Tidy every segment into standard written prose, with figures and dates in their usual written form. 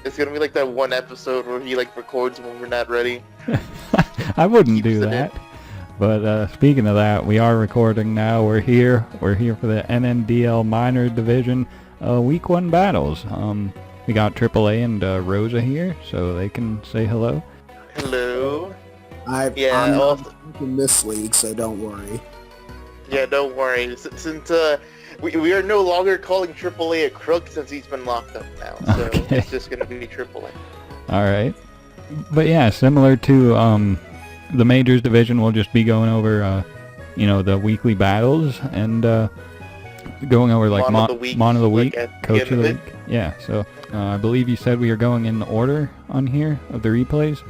It's gonna be like that one episode where he like records when we're not ready. I wouldn't do that. But speaking of that, we are recording now. We're here for the NNDL Minors division week 1 battles. We got AAA and Rosa here, so they can say hello. Hello. I'm not in this league, so don't worry. Yeah, don't worry. Since we are no longer calling AAA a crook since he's been locked up now, so Okay. it's just gonna be AAA. All right. But yeah, similar to the Majors division, we'll just be going over the weekly battles and going over like Mon of the week, Coach of the Week. Yeah, so I believe you said we are going in order on here of the replays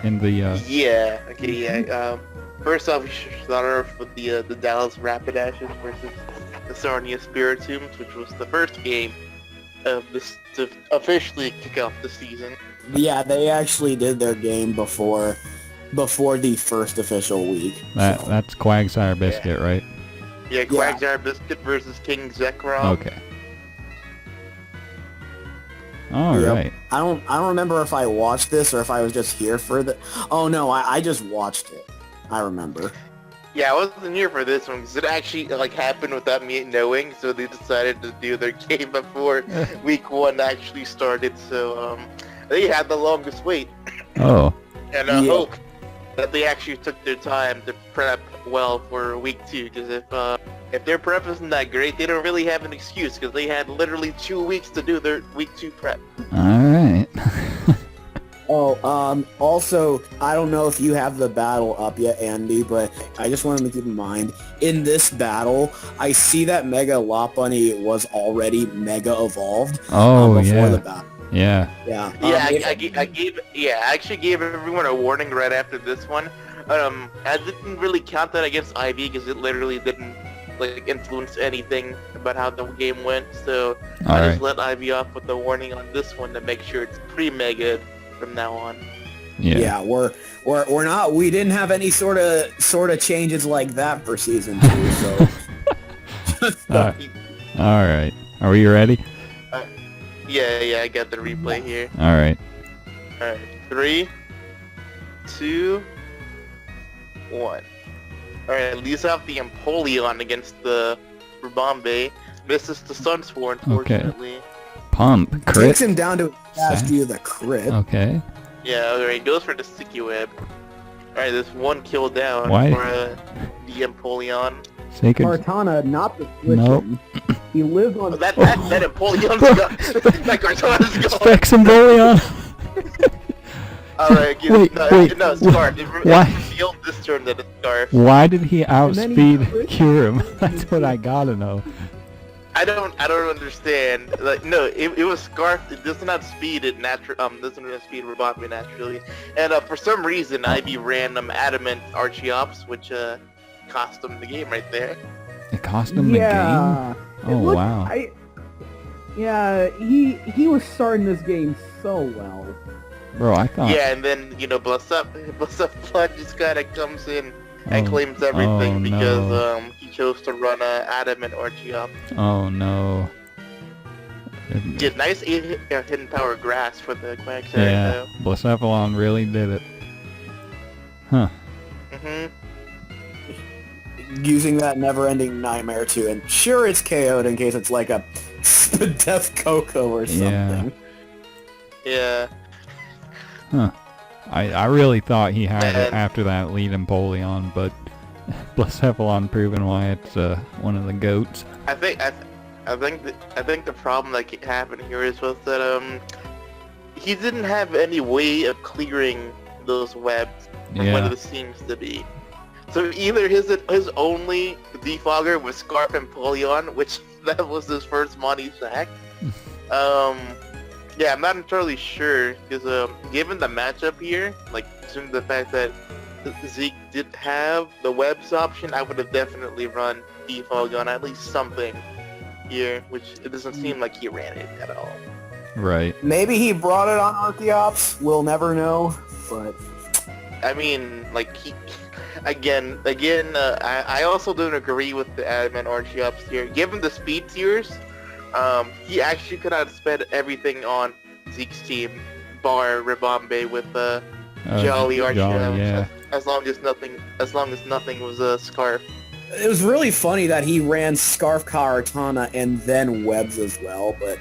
in the Yeah. Okay. Yeah. First off, we should start off with the Dallas Rapid Ashes versus the Sarnia Spiritombs, which was the first game of this to officially kick off the season. Yeah, they actually did their game before the first official week. That's Quagsire Biscuit, right? Yeah, Quagsire Biscuit versus King Zekrom. Okay. All right. I don't remember if I watched this or if I was just here for the. Oh no, I just watched it. I remember. Yeah, I wasn't here for this one because it actually happened without me knowing. So they decided to do their game before week 1 actually started. So they had the longest wait. Oh. And I hope that they actually took their time to prep well for week 2. Because if their prep isn't that great, they don't really have an excuse because they had literally 2 weeks to do their week 2 prep. All right. Also, I don't know if you have the battle up yet, Andy, but I just wanted to keep in mind, in this battle, I see that Mega Lopunny was already Mega Evolved before the battle. Yeah. Yeah. I actually gave everyone a warning right after this one. I didn't really count that against Ivy because it literally didn't influence anything about how the game went. So I just let Ivy off with the warning on this one to make sure it's pre-Mega from now on. Yeah, we're not. We didn't have any sort of changes like that for season 2. So. All right. Are we ready? Yeah, I got the replay here. All right. 3, 2, 1. Alright, leaves off the Empoleon against the Rubombe. Misses the Sunswore, unfortunately. Okay. Pump. Crit. Takes him down to ask you the crit. Okay. Yeah, alright, goes for the Sticky Web. Alright, there's 1 kill down for the Empoleon. Kartana, not the switch. Nope. He lives on... That Empoleon's gone. That Kartana's gone. Specs Empoleon. Alright, no, Scarf. Why? Revealed this turn that it's Scarf. Why did he outspeed Kyurem? That's what I gotta know. I don't understand. No, it was Scarf. It does not speed it doesn't speed Rubombe naturally. And for some reason, Ivy ran Adamant Archeops, which cost him the game right there. It cost him the game? Oh, wow. He was starting this game so well. Bro, I thought... Yeah, and then, Bless Up Flood just kind of comes in and claims everything because he chose to run Adamant Archeops. Oh, no. Yeah, nice hidden power grass for the Quagsire, though. Blacephalon really did it. Huh. Using that never-ending nightmare too, and sure it's KO'd in case it's like a Death Coco or something. Yeah. Huh. I really thought he had it after that lead Empoleon, but Blacephalon proving why it's one of the GOATs. I think the problem that happened here is that he didn't have any way of clearing those webs from what it seems to be. So either his only defogger was Scarf Empoleon, which that was his first Monty sack. Yeah, I'm not entirely sure, because given the matchup here, assuming the fact that Zeke did have the webs option, I would have definitely run defog on at least something here, which it doesn't seem like he ran it at all. Right. Maybe he brought it on Archeops, we'll never know, but... I mean, I also don't agree with the Adamant Archeops here. Given the speed tiers, he actually could have spent everything on Zeke's team, bar Ribombe with Jolly Archer. Yeah. As long as nothing was a Scarf. It was really funny that he ran Scarf Karatana and then Webs as well, but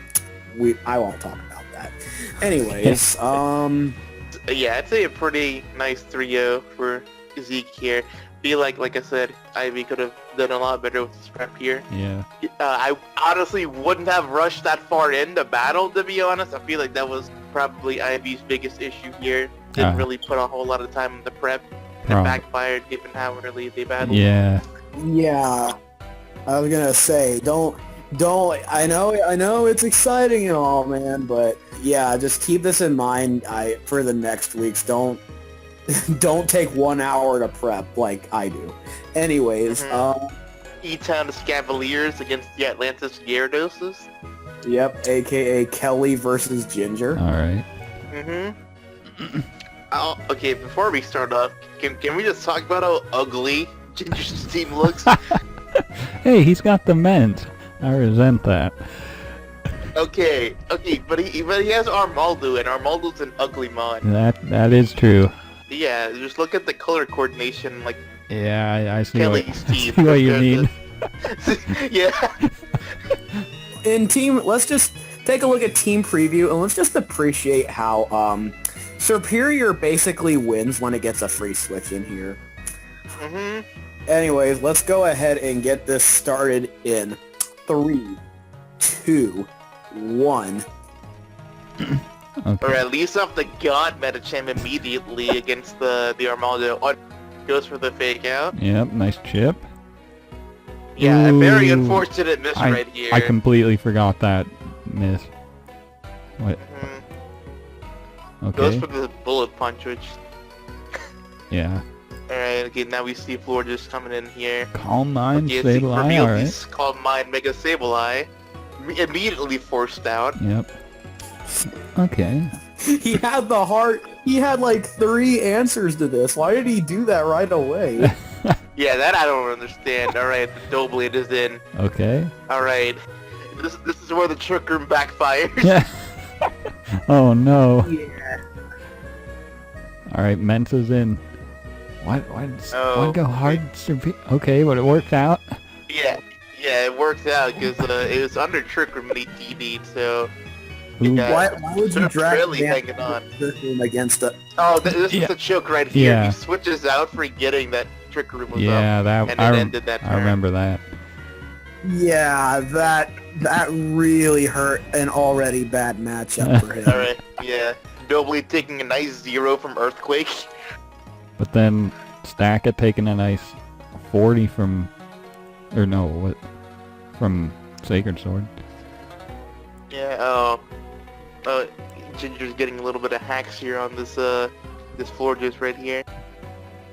I won't talk about that. Anyways, yeah, I'd say a pretty nice 3-0 for Zeke here. Feel like I said, Ivy could have done a lot better with his prep here. Yeah. I honestly wouldn't have rushed that far into battle, to be honest. I feel like that was probably Ivy's biggest issue here. Didn't really put a whole lot of time in the prep. It backfired given how early they battled. Yeah. Yeah. I was gonna say, don't. I know it's exciting and all, man, but yeah, just keep this in mind. For the next weeks, don't take 1 hour to prep like I do. Anyways, E-Town Scavaliers against the Atlantis Gyarados. Yep, aka Kelly versus Ginger. All right. Okay, before we start off, can we just talk about how ugly Ginger's team looks? Hey, he's got the mint. I resent that. Okay, but he has Armaldo, and Armaldo's an ugly mon. That is true. Yeah, just look at the color coordination, like. Yeah, I see Kelly's team. what you mean. Yeah. In team, let's just take a look at team preview, and let's just appreciate how Superior basically wins when it gets a free switch in here. Anyways, let's go ahead and get this started in 3, 2, 1. Okay. Or at least off the God Metacham immediately against the Armaldo. Oh, goes for the fake out. Yep, nice chip. Yeah, Ooh, a very unfortunate miss right here. I completely forgot that miss. What? Okay. Goes for the bullet punch, which... Yeah. Alright, okay, now we see Floor just coming in here. Calm Mind, okay, Sableye, alright. Calm Mind, Mega Sableye. Immediately forced out. Yep. Okay. He had the heart. He had like 3 answers to this. Why did he do that right away? Yeah, that I don't understand. Alright, the Doughblade is in. Okay. Alright. This is where the Trick Room backfires. Yeah. Oh no. Yeah. Alright, Mensa's in. Why go hard? Okay, but it worked out. Yeah, it worked out because it was under Trick Room and he TD'd, so... Why would you drag really hanging on against it? Oh, this is the choke right here. Yeah. He switches out forgetting that Trick Room was up, and it ended that turn. I remember that. Yeah, that really hurt an already bad matchup for him. Alright, yeah. Doughblade taking a nice 0 from Earthquake. But then Stackit taking a nice 40 from... Or no, what? From Sacred Sword. Yeah, Ginger's getting a little bit of hacks here on this floor juice right here.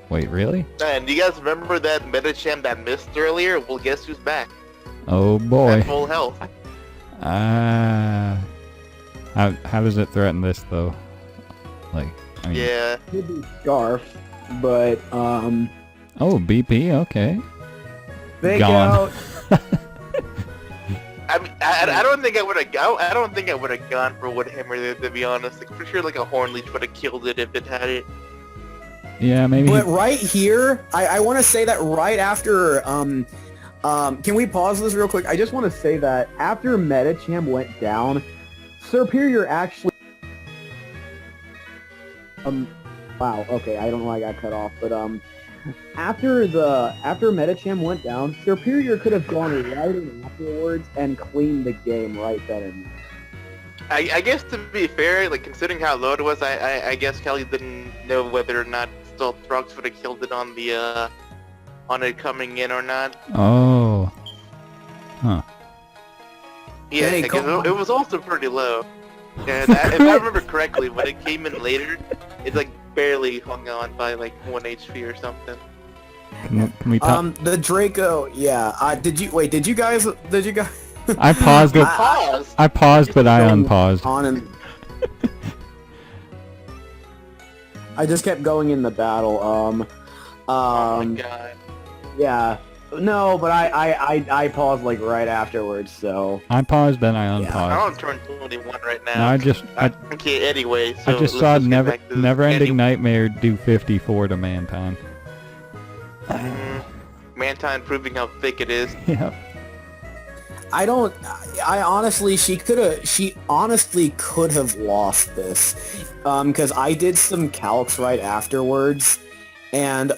Wait, really? And do you guys remember that Metacham that missed earlier? Well, guess who's back? Oh boy. At full health. How does it threaten this though? Like, I mean... Yeah. Could be Scarf, but Oh, BP, okay. Fake Gone. out. I mean, I don't think I would have gone for Woodhammer there, to be honest. Like, for sure, like a Hornleech would have killed it if it had it. Yeah, maybe. But right here, I want to say that right after can we pause this real quick? I just want to say that after Metacham went down, Superior actually wow, okay, I don't know why I got cut off, but after Metacham went down, Superior could have gone right in afterwards and cleaned the game right then and there. I guess to be fair, like considering how low it was, I guess Kelly didn't know whether or not still Throx would have killed it on the on it coming in or not. Oh. Huh. Yeah, because it was also pretty low. And if I remember correctly, when it came in later, it like barely hung on by like 1 HP or something. Can we talk? The Draco, yeah. Did you guys? I paused it. I paused, but I unpaused. I just kept going in the battle. Oh my god. Yeah. No, but I paused like right afterwards, so... I paused, then I unpaused. I don't turn 21 right now. No, okay, anyway, so I just saw Never-Ending Nightmare do 54 to Mantine. Mantine proving how thick it is. Yeah. I honestly, she honestly could have lost this. Because I did some calcs right afterwards, and,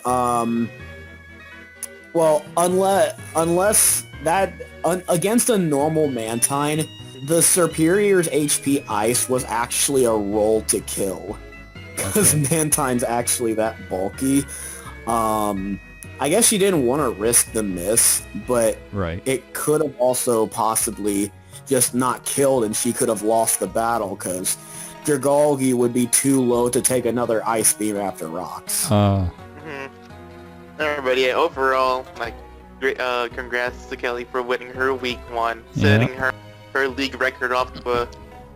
well, unless that, against a normal Mantine, the Superior's HP Ice was actually a roll to kill. Because Mantine's actually that bulky. I guess she didn't want to risk the miss, but it could have also possibly just not killed and she could have lost the battle because Elogee would be too low to take another Ice Beam after rocks. Alright, yeah, overall, like, great, congrats to Kelly for winning her week 1, setting her league record off to a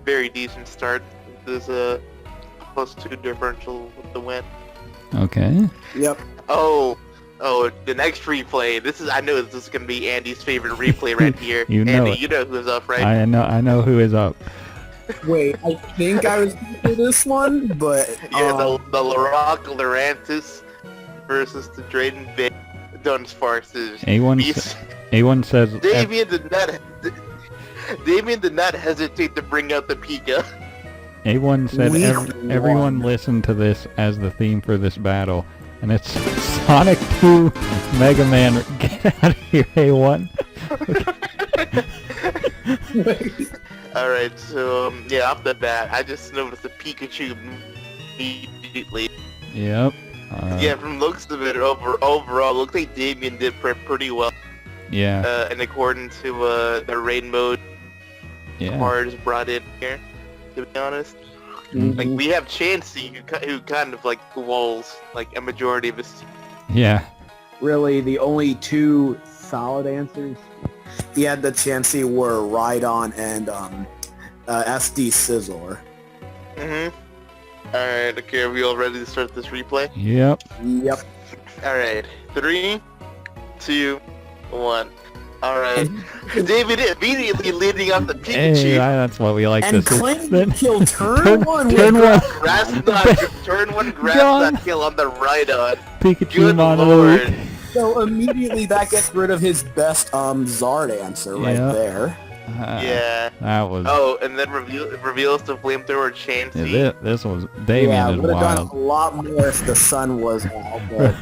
very decent start. There's a +2 differential with the win. Okay. Yep. Oh, the next replay. I know this is gonna be Andy's favorite replay right here. Andy, you know who's up, right? I know who is up. Wait, I think I was for this one, but yeah, the Larock Lurantis versus the Drayden Bay Dunsparces. A1 says Damien did not hesitate to bring out the Pika. A1 said everyone listen to this as the theme for this battle. And it's Sonic 2 Mega Man. Get out of here, A1. Alright, so, yeah, off the bat, I just noticed the Pikachu immediately. Yep. Yeah, from looks of it, overall, looks like Damien did pretty well. Yeah. In accordance to the raid mode cards brought in here, to be honest. Like, we have Chansey, who kind of, like, walls, like, a majority of his team. Yeah. Really, the only two solid answers? Yeah, the Chansey were Rhydon and, SD Scizor. Alright, okay, are we all ready to start this replay? Yep. Alright, 3, 2, 1. Alright. David immediately leading off the Pikachu. Hey, that's what we like to see. And claiming kill turn one. Turn one grabs that kill on the Rhydon. Pikachu Good Lord. So immediately that gets rid of his best Zard answer right there. Yeah. That was... Oh, and then reveals the flamethrower Chansey. Yeah, this was... Damien is would have wild. done a lot more if the sun was out, but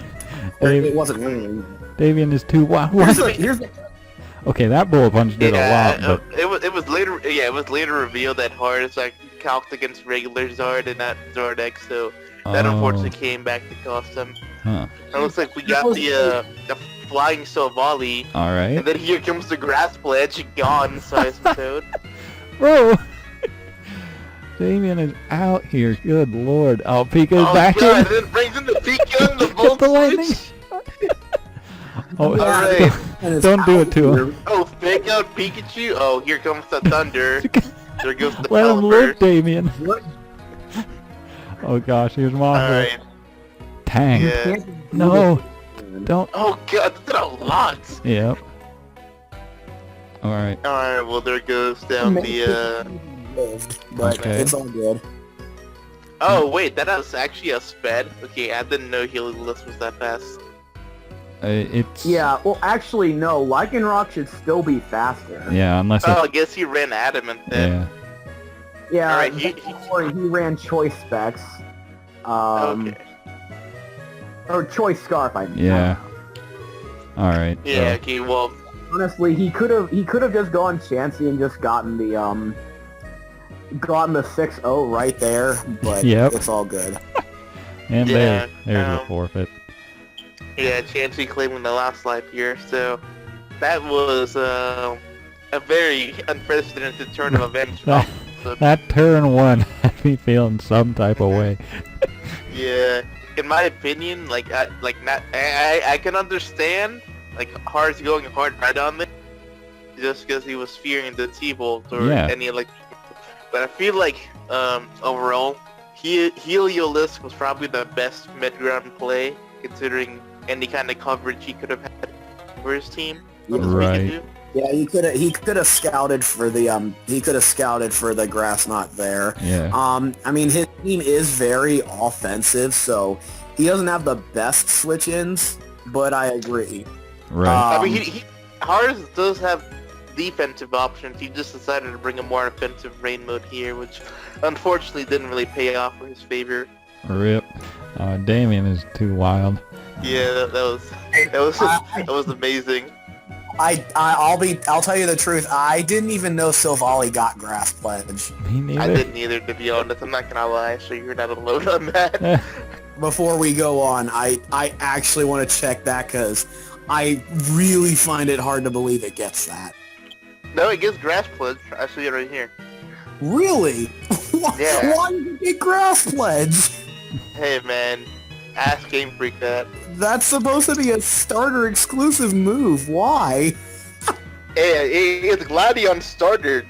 it wasn't raining. Damien is too wild. Okay, that bullet punch did a lot, but... It was later... Yeah, it was later revealed that Hard is, like, calced against regular Zard and not Zard X, so that unfortunately came back to cost him. It looks like we got the flying Silvally. Alright. And then here comes the Grass Pledge, gone, Size Toad. Bro! Damien is out here, good lord. Oh, Pika's back in! And then brings in the Pika and the Volt Switch! Alright. Don't do it to him. Oh, fake out Pikachu? Oh, here comes the thunder. There goes the Let him look, Damien. What? Oh gosh, here's Mothra. Alright. Tang. Yeah. No. Don't. Oh god, that's a lot. Yep. Alright. Alright, well there goes down the But it's all good. Oh wait, that was actually a sped. Okay, I didn't know Heliolisk was that fast. It's... Yeah, well actually no, Lycanroc should still be faster. Yeah, unless I guess he ran Adamant then. Yeah, Alright, he ran Choice Specs. Okay. Or Choice Scarf, I mean. Yeah. Alright. Yeah, okay, well... Honestly, he could have just gone Chansey and just gotten the 6-0 right there, but it's all good. And there's a forfeit. Yeah, Chansey claiming the last life here, so that was a very unprecedented turn of events. That turn one had me feeling some type of way. Yeah, in my opinion, I can understand Hard's going hard right on this, just because he was fearing the T-Bolt or any but I feel like overall, Heliolisk was probably the best mid-ground play considering any kind of coverage he could have had. for his team. Right. Yeah, he could have scouted for the grass knot there. Yeah. I mean, his team is very offensive, so he doesn't have the best switch-ins, but I agree. Right. I mean, Harz does have defensive options. He just decided to bring a more offensive rain mode here, which unfortunately didn't really pay off for his favor. Rip. Damien is too wild. Yeah, that was amazing. I'll tell you the truth. I didn't even know Silvally got Grass Pledge. Me neither. I didn't either, to be honest. I'm not gonna lie, so you're not alone on that. Before we go on, I actually want to check that because I really find it hard to believe it gets that. No, it gets Grass Pledge. I see it right here. Really? Yeah. Why did it get Grass Pledge? Hey man, ask Game Freak that. That's supposed to be a starter exclusive move. Why? Hey, it's Gladion starter.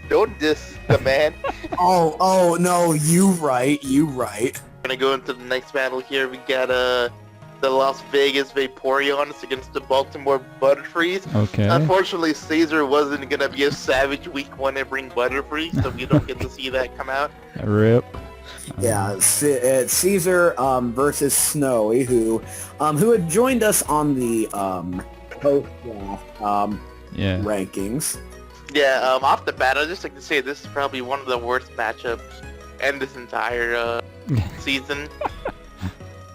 Don't diss the man. oh no, you right. We're gonna go into the next battle here. We got the Las Vegas Vaporeons against the Baltimore Butterfrees. Okay. Unfortunately, Caesar wasn't gonna be a savage week 1 and bring Butterfree, so we don't get to see that come out. Rip. Yeah, it's Caesar versus Snowy, who had joined us on the post-draft rankings. Yeah, off the bat, I'd just like to say this is probably one of the worst matchups in this entire season.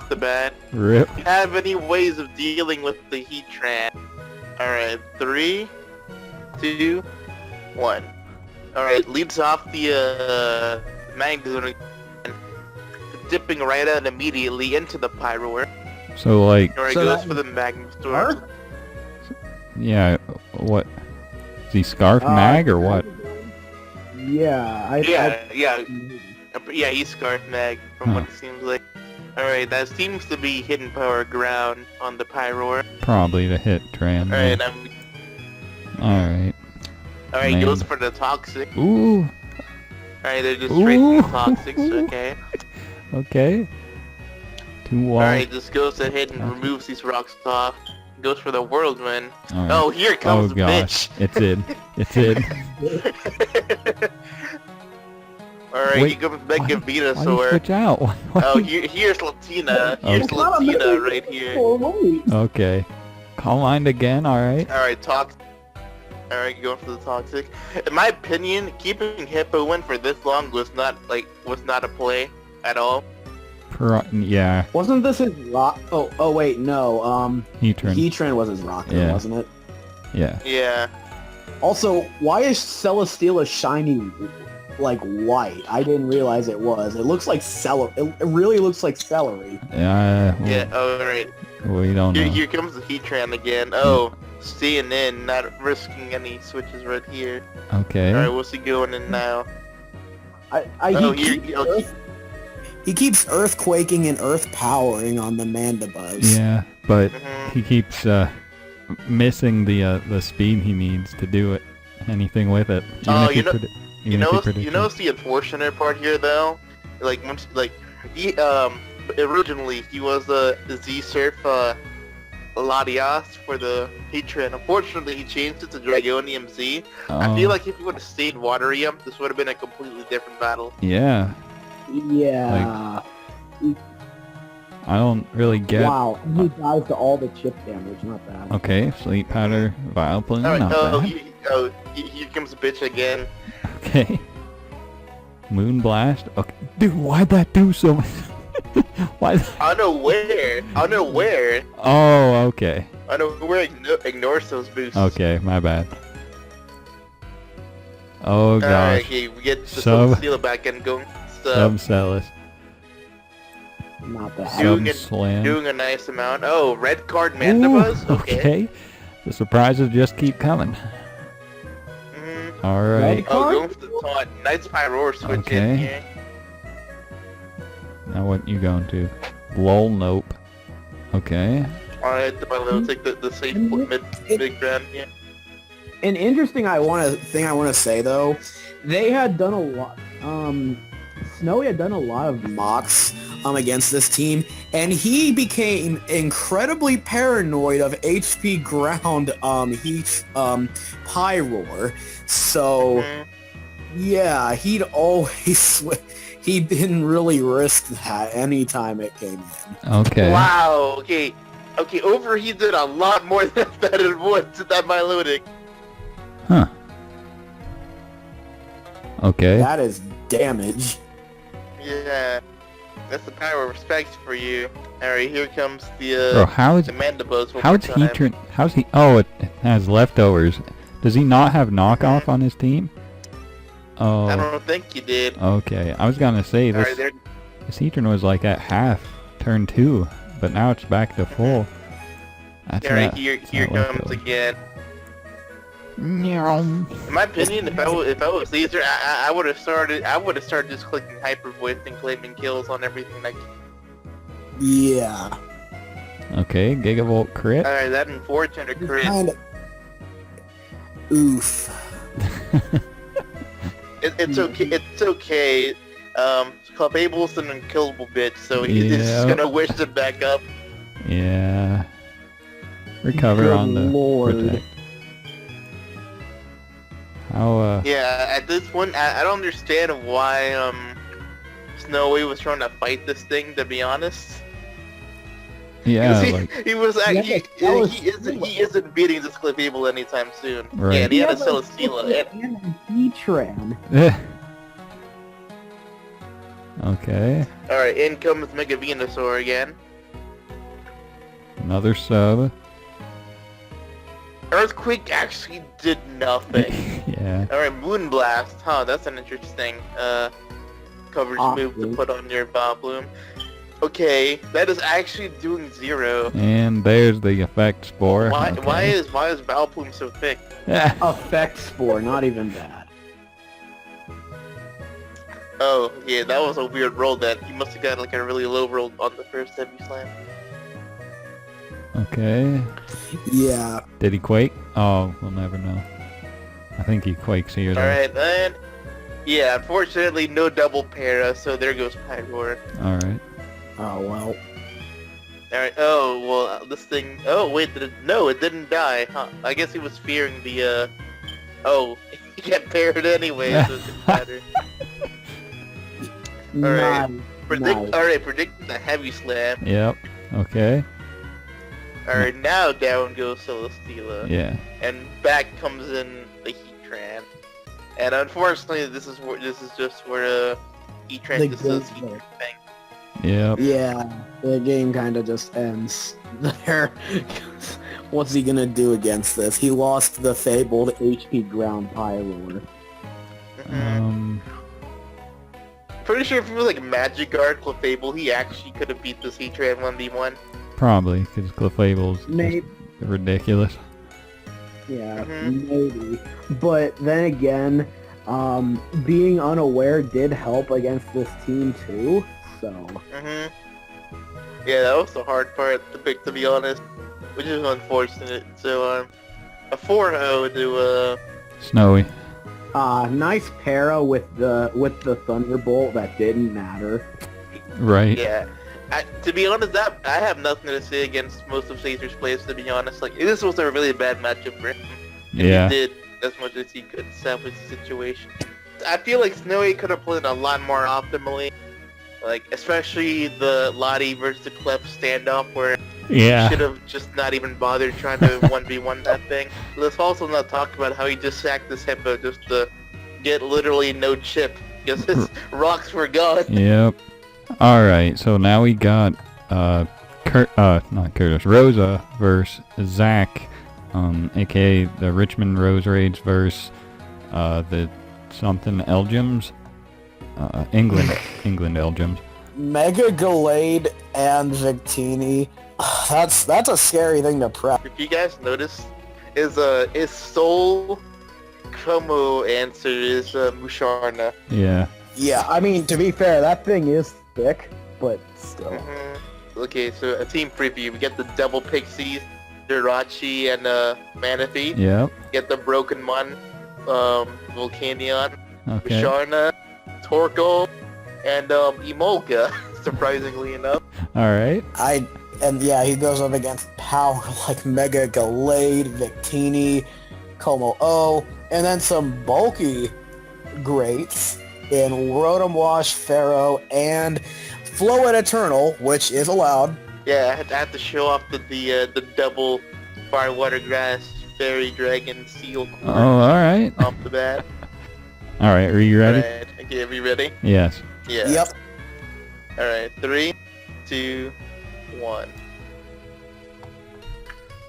The bat. Rip. Have any ways of dealing with the Heatran? Alright, 3, 2, 1. Alright, leads off the Magazine, dipping right out immediately into the Pyroar. So like. Alright, goes for the Magma Storm. Yeah. What? Is he Scarf Mag or what? Yeah. Yeah, he's Scarf Mag from what it seems like. Alright, that seems to be Hidden Power Ground on the Pyroar. Probably to hit Tran. Alright, Alright. goes for the Toxic. Ooh. Alright, they're just straight from the Toxics, okay. Okay. 2 walls. Alright, just goes ahead and removes these rocks off. Goes for the Whirlwind. Right. Oh, here comes gosh. bitch. It's in. It's in. Alright, Wait, he comes back and beat us. Why do you switch out? Oh, here's Latina. Here's Latina right here. Okay. Call line again, alright. Alright, Alright, going for the Toxic. In my opinion, keeping Hippo in for this long was not a play at all. Yeah. Wasn't this his rock? Oh wait, no. Heatran. Heatran was his rocker, wasn't it? Yeah. Yeah. Also, why is Celesteela shiny like white? I didn't realize it was. It looks like celery. It really looks like celery. Yeah. Well, Yeah. Alright. We don't know. Here comes the Heatran again. Oh, staying in, not risking any switches right here. Okay. Alright, what's he going in now? He keeps earthquaking and earth powering on the Mandibuzz. Yeah, but he keeps missing the speed he needs to do anything with it. You know the unfortunate part here though? Originally he was the Z-Surf Latias for the Heatran. Unfortunately he changed it to Dragonium Z. I feel like if he would have stayed Waterium, this would have been a completely different battle. Yeah. Yeah. I don't really get... Wow, he dies to all the chip damage, not bad. Okay, Sleep Powder, Vileplume, not bad. Here comes the bitch again. Okay. Moonblast. Okay. Dude, why'd that do so much? Why? Unaware. Oh, okay. Unaware ignores those boosts. Okay, my bad. Oh gosh. Alright, okay, we get the Celesteela back and going. Subcellus. Not bad. Doing a nice amount. Oh, red card Mandibuzz? Okay. The surprises just keep coming. Alright. Oh, going for the taunt. Nice Pyroar switch in here. Now what you going to? Lol, nope. Okay. Alright, I'll take the safe mid ground here. An interesting thing I want to say though, they had done a lot. Snowy had done a lot of mocks against this team, and he became incredibly paranoid of HP ground Heat's Pyroar. So yeah, he didn't really risk that anytime it came in. Okay. Wow. Okay. Overheat did a lot more than that it would to that by loading. Huh. Okay. That is damage. Yeah. That's the power of respect for you. Alright, here comes the Bro, how's Mandibus. he? Oh, it has leftovers. Does he not have knockoff on his team? Oh. I don't think he did. Okay, I was gonna say this. Alright, This Heatran was like at half, turn 2, but now it's back to full. Alright, here comes again. In my opinion, if I was Caesar, I would have started just clicking Hyper Voice and claiming kills on everything like. Yeah. Okay, Gigavolt crit. Alright, that unfortunate crit. Oof. It's okay. It's okay. Clefable's an unkillable bitch, so he's just gonna wish it back up. Yeah. Recover Good on the Lord. protect. How Yeah, at this point, I don't understand why Snowy was trying to fight this thing. To be honest. Yeah, he isn't beating this Clefable anytime soon. Right. Yeah, and he had a Celesteela. And Heatran. okay. Alright, in comes Mega Venusaur again. Another sub. Earthquake actually did nothing. Yeah. Alright, Moonblast. Huh, that's an interesting coverage move to put on your Bombloom. Okay, that is actually doing 0. And there's the effect spore. Why is Vileplume so thick? Effect Spore, not even bad. Oh, yeah, that was a weird roll that he must have got like a really low roll on the first heavy slam. Okay. Yeah. Did he quake? Oh, we'll never know. I think he quakes here though. Alright, then. Yeah, unfortunately no double para, so there goes Pyroar. Alright. Oh well. Alright, oh, well, this thing... Oh, wait, no, it didn't die, huh? I guess he was fearing the, Oh, he got parried anyway, so it didn't matter. Alright, predict the heavy slam. Yep. Okay. Alright, now down goes Celesteela. Yeah. And back comes in the Heatran. And unfortunately, this is just where Heatran just does Heatran thing. Yep. Yeah, the game kind of just ends there. What's he gonna do against this? He lost the fabled HP ground Pyroar. Pretty sure if it was like Magic Guard Clefable, he actually could have beat this Heatran 1v1. Probably, because Clefable's Maybe. ridiculous. Yeah, maybe. But then again, being unaware did help against this team too, so... Yeah, that was the hard part to pick, to be honest. Which is unfortunate. So, a 4-0 to, Snowy. Nice para with the Thunderbolt that didn't matter. Right. Yeah. To be honest, I have nothing to say against most of Caesar's plays, to be honest. Like, this was a really bad matchup for him. Yeah. He did as much as he could salvage the situation. I feel like Snowy could have played a lot more optimally. Like, especially the Lottie versus the Clef standoff where he should have just not even bothered trying to 1v1 that thing. Let's also not talk about how he just sacked this Hippo just to get literally no chip because his rocks were gone. Yep. Alright, so now we got not Curtis, Rosa versus Zach, aka the Richmond Rose Raids versus the something Elgiums. England Elgiums. Mega Gallade and Victini. That's a scary thing to prep. If you guys notice, his sole Como answer is Musharna. Yeah. Yeah, I mean, to be fair, that thing is thick, but still. Okay, so a team preview. We get the Double Pixies, Jirachi, and Manaphy. Yep. Get the Broken Mon, Volcanion, Okay. Musharna, Torkoal, and Emolga. surprisingly enough. Alright. Yeah, he goes up against power like Mega Gallade, Victini, Como-O, and then some bulky greats in Rotom Wash, Pharaoh, and Flow and Eternal, which is allowed. Yeah, I have to show off the double Fire, Water, Grass, Fairy, Dragon, Seal. Oh, alright. Off the bat. Alright, are you ready? Alright, okay, are we ready? Yes. Yeah. Yep. Alright, 3, 2, 1.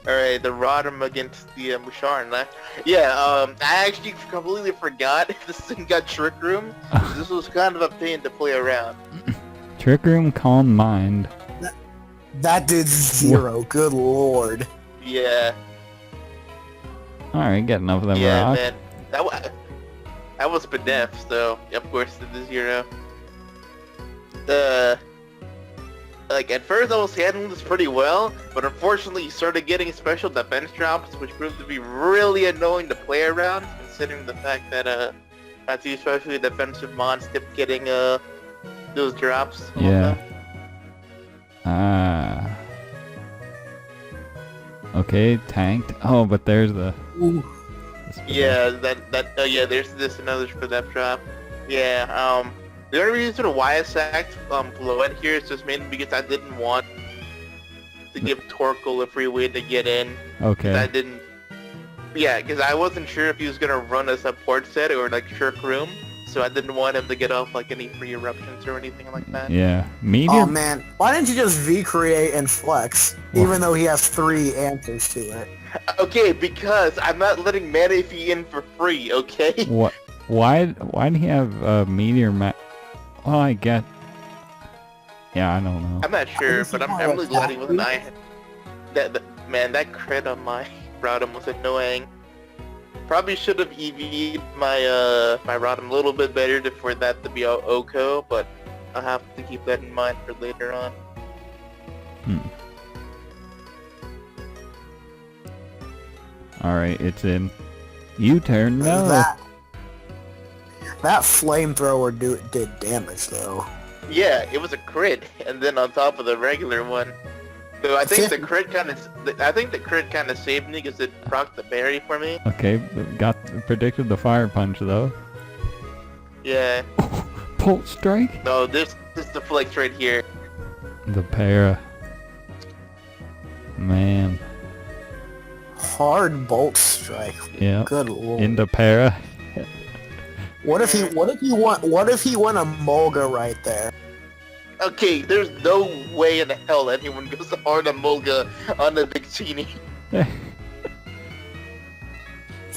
Alright, the Rotom against the Musharn left. Yeah, I actually completely forgot this thing got Trick Room. This was kind of a pain to play around. Trick Room, Calm Mind. That did 0. Good lord. Yeah. Alright, get enough of them Yeah, rocks. man. That was Benef, so of course it is 0. Like at first I was handling this pretty well, but unfortunately you started getting special defense drops, which proved to be really annoying to play around, considering the fact that that's especially defensive mons kept getting those drops. Yeah. Okay, tanked. Oh, but there's the... Yeah, yeah, there's this and others for that drop. Yeah, the only reason why I sacked Floette here is just mainly because I didn't want to give Torkoal a free way to get in. Okay. I didn't... Yeah, because I wasn't sure if he was going to run a support set or like Trick Room, so I didn't want him to get off like any free eruptions or anything like that. Yeah. Medium... Oh man, why didn't you just V-create and flex, even though he has 3 answers to it? Okay, because I'm not letting Manaphy in for free, okay? What? Why did he have Meteor Well, I get... Yeah, I don't know. I'm not sure, but I'm really glad he wasn't Man, that crit on my Rotom was annoying. Probably should have EV'd my my Rotom a little bit better for that to be Oko, but I'll have to keep that in mind for later on. Alright, it's in. U-turn, no! That flamethrower did damage though. Yeah, it was a crit, and then on top of the regular one. So I think the crit kind of saved me because it procced the berry for me. Okay, predicted the fire punch though. Yeah. Pulse strike? No, this is the flex right here. The para. Man. Hard bolt strike. Yeah. Good lord. Into para. What if he won a Mulga right there? Okay, there's no way in hell anyone goes hard on Mulga on the Big Genie.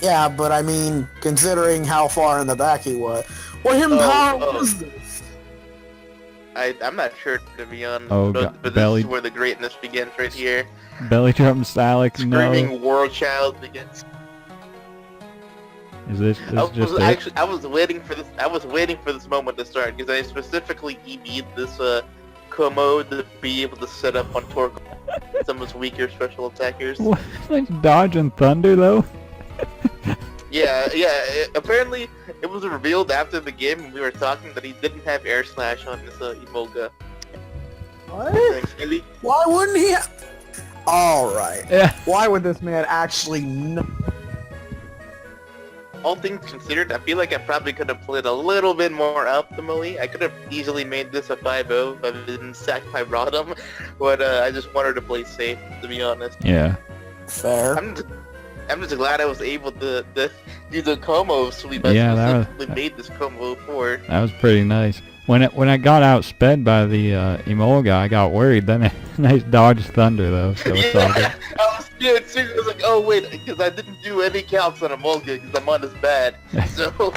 Yeah, but I mean, considering how far in the back he was. What power was this? I'm not sure, to be honest. Oh, but this is where the greatness begins right here. Belly drum Salak, Screaming World Child begins. Is this just it? I was waiting for this. I was waiting for this moment to start because I specifically EV'd this Como to be able to set up on Torkoal some of his weaker special attackers. What? Like Dodge and Thunder though? Yeah. Apparently, it was revealed after the game when we were talking that he didn't have Air Slash on his Emolga. What? Why wouldn't he? Alright. Yeah. Why would this man actually know? All things considered, I feel like I probably could have played a little bit more optimally. I could have easily made this a 5-0 if I didn't sack my Rotom, but I just wanted to play safe, to be honest. Yeah. Fair. I'm just glad I was able to do the Como sweep. Yeah, I specifically made this Como for. That was pretty nice. When I got outsped by the Emolga, I got worried. Then nice Dodge Thunder though. So it's all good. I was scared too. I was like, oh wait, because I didn't do any counts on Emolga because I'm on his bad. So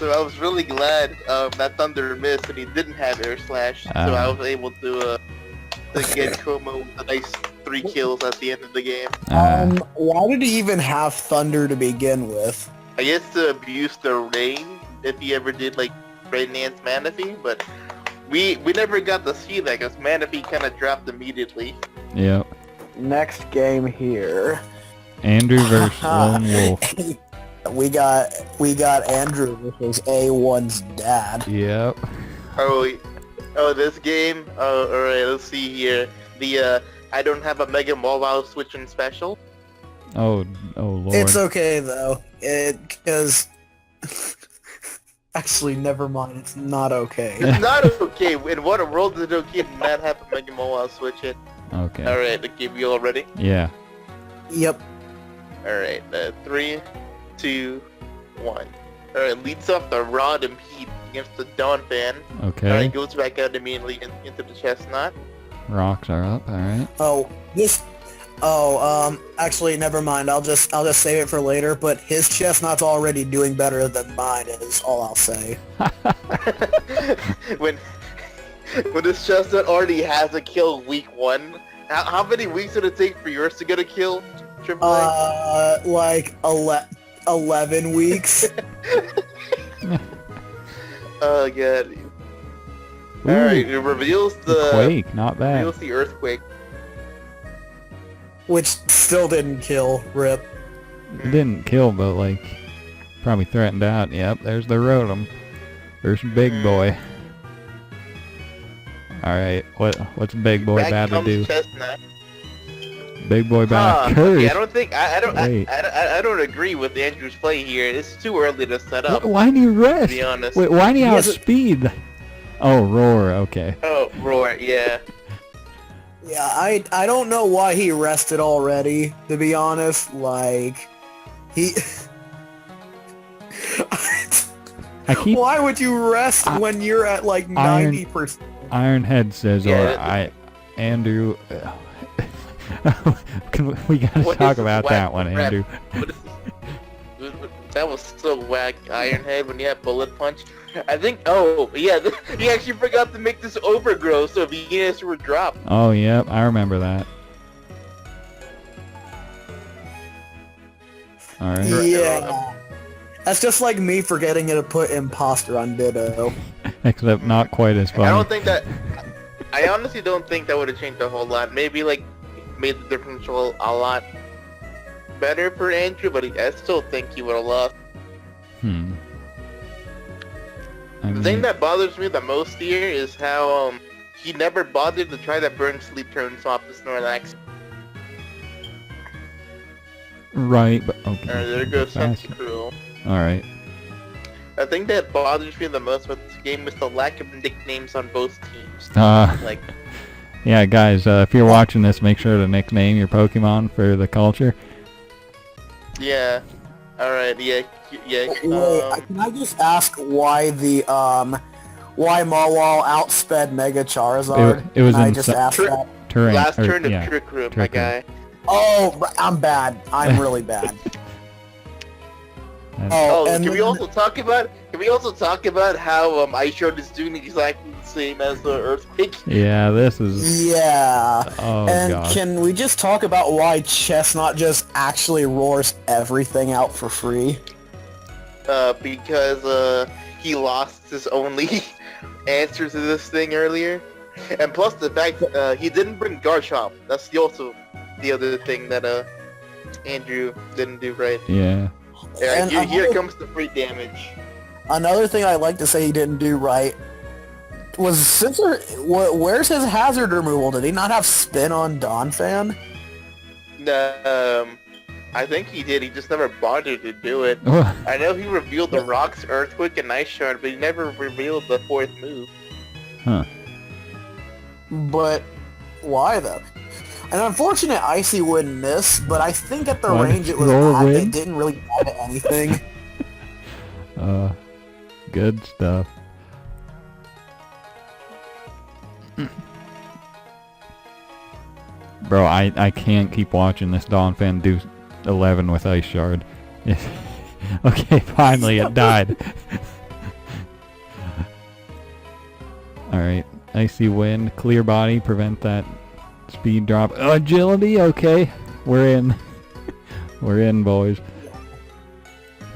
I was really glad that Thunder missed and he didn't have Air Slash. So I was able to get Como with a nice 3 kills at the end of the game. Why did he even have Thunder to begin with? I guess to abuse the rain if he ever did like Rain Dance Manaphy, but we never got to see that because Manaphy kind of dropped immediately. Yep. Next game here. Andrew versus Lone Wolf. We got Andrew versus A1's dad. Yep. Oh, Oh, this game? Oh, alright, let's see here. The, I don't have a Mega Mobile Switching special. Oh lord. It's okay though, because actually, never mind. It's not okay. It's not okay. In what world is it okay to not have a Mega Mobile Switch it? Okay. Alright, the game, you all ready? Yeah. Yep. Alright, 3, 2, 1. Alright, leads off the Rod and Pete against the Dawn fan. Okay. Alright, goes back out immediately into the chestnut. Rocks are up. All right. Oh, actually, never mind. I'll just save it for later. But his chestnut's already doing better than mine is all I'll say. when this chestnut already has a kill week 1, how many weeks did it take for yours to get a kill? Triple A? Like 11 weeks. Oh god. Alright, it reveals the quake. Not bad. Reveals the earthquake. Which still didn't kill. Rip. It didn't kill, but like probably threatened out. Yep. There's the Rotom. There's Big Boy. All right. What's Big Boy about to do? Chestnut. Big Boy about to curse. Yeah, I don't think I don't agree with Andrew's play here. It's too early to set up. Why do you rest? To be honest. Wait, why do you outspeed? Oh, roar. Okay. Oh, roar. Yeah. Yeah, I don't know why he rested already, to be honest. Like, he... Why would you rest when you're at, like, 90%? Ironhead says, Andrew... we gotta talk about that one, Andrew. That was so whack, Ironhead, when you had Bullet Punch. I think, he actually forgot to make this overgrow, so Venus were dropped. Oh, yep, I remember that. Alright. Yeah. That's just like me forgetting to put Imposter on Ditto. Except not quite as funny. I honestly don't think that would have changed a whole lot. Maybe, like, made the differential a lot better for Andrew, but I still think he would have lost. The thing that bothers me the most here is how he never bothered to try that burn sleep turns off the Snorlax. Right, but okay. Alright, there goes something cruel. Alright. I think that bothers me the most with this game is the lack of nicknames on both teams. Like, yeah, guys, if you're watching this, make sure to nickname your Pokemon for the culture. Yeah. Alright, yeah. Wait, can I just ask why why Mawile outsped Mega Charizard? It was I just asked that. Last turn of Trick Room, my guy. Oh, I'm bad. I'm really bad. Can we also talk about how Ice Shard is doing exactly the same as the Earthquake? Yeah, this is... Yeah. Oh, and gosh. Can we just talk about why Chestnut just actually roars everything out for free? Because he lost his only answer to this thing earlier. And plus the fact he didn't bring Garchomp. That's also the other thing that Andrew didn't do right. Yeah. Here comes the free damage. Another thing I'd like to say he didn't do right was where's his hazard removal? Did he not have spin on Donphan? I think he did. He just never bothered to do it. I know he revealed the Rocks, Earthquake, and Ice Shard, but he never revealed the fourth move. Huh. But why though? An unfortunate Icy wouldn't miss, but I think at the range it was at, it didn't really add to anything. Good stuff. Bro, I can't keep watching this Donphan do 11 with Ice Shard. Okay, finally it died. Alright, Icy Wind, Clear Body, prevent that speed drop. Agility, okay. We're in. We're in, boys.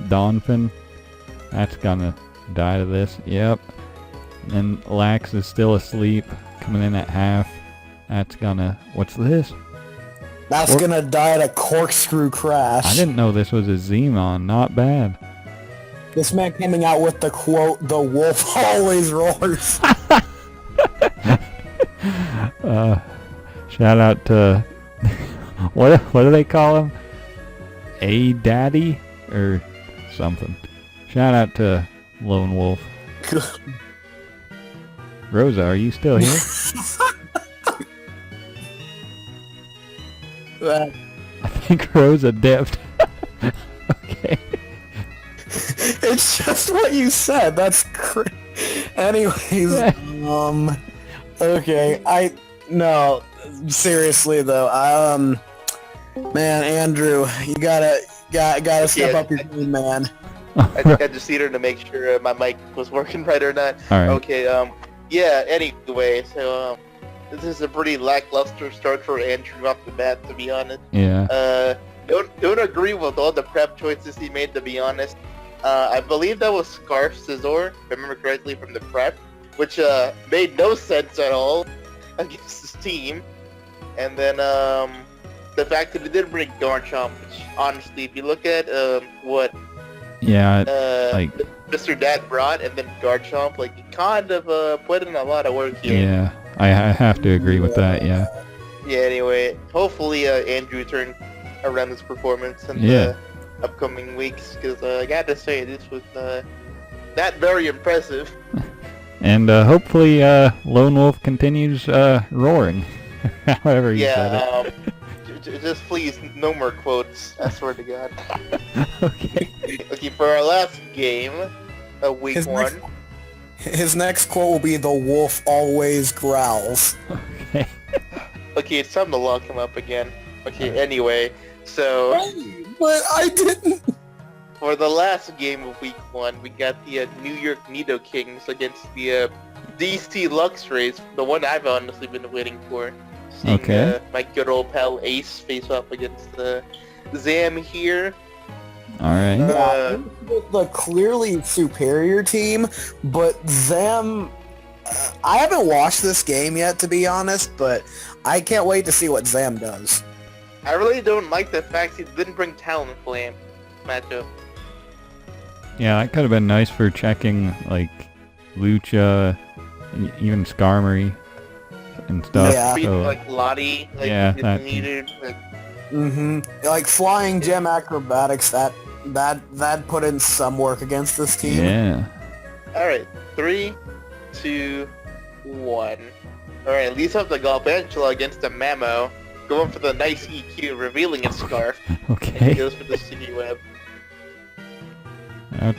Donphan, that's gonna die to this. Yep. And Lax is still asleep, coming in at half. That's gonna... What's this? That's gonna die at a corkscrew crash. I didn't know this was a Zemon. Not bad. This man coming out with the quote, "The wolf always roars." Shout out to what do they call him? A Daddy or something. Shout out to Lone Wolf. Rosa, are you still here? I think Rosa dipped. Okay. It's just what you said. That's anyways. Okay. No. Seriously though. Man, Andrew, you gotta step up your game, man. I just needed to make sure my mic was working right or not. All right. Okay. Yeah. Anyway, so this is a pretty lackluster start for Andrew off the bat, to be honest. Yeah. Don't agree with all the prep choices he made, to be honest. I believe that was Scarf Scizor, if I remember correctly, from the prep, which made no sense at all against this team. And then the fact that it did bring Garchomp, which honestly, if you look at what like Mr. Dad brought and then Garchomp, like, he kind of put in a lot of work here. Yeah, I have to agree with that. Yeah. Yeah. Anyway, hopefully Andrew turned around this performance in the upcoming weeks, because I gotta say this was not very impressive. And hopefully Lone Wolf continues roaring. However you said it. Just please, no more quotes. I swear to God. Okay. Okay, for our last game of week one. His next quote will be, "The wolf always growls." Okay. Okay, it's time to lock him up again. Okay, anyway, so... But I didn't... For the last game of week one, we got the New York Nidokings against the DC Luxrays, the one I've honestly been waiting for. Seeing my good old pal Ace face up against Zam here. Alright. The clearly superior team, but Zam... I haven't watched this game yet, to be honest, but I can't wait to see what Zam does. I really don't like the fact he didn't bring Talonflame matchup. Yeah, that could have been nice for checking, like, Lucha, and even Skarmory and stuff. Yeah. So, like Lottie, like, if needed. Like... Like flying gem acrobatics, that put in some work against this team. Yeah. Alright, 3, 2, 1. Alright, leads up the Galvantula against the Mamo. Going for the nice EQ, revealing its scarf. Okay. And he goes for the City Web.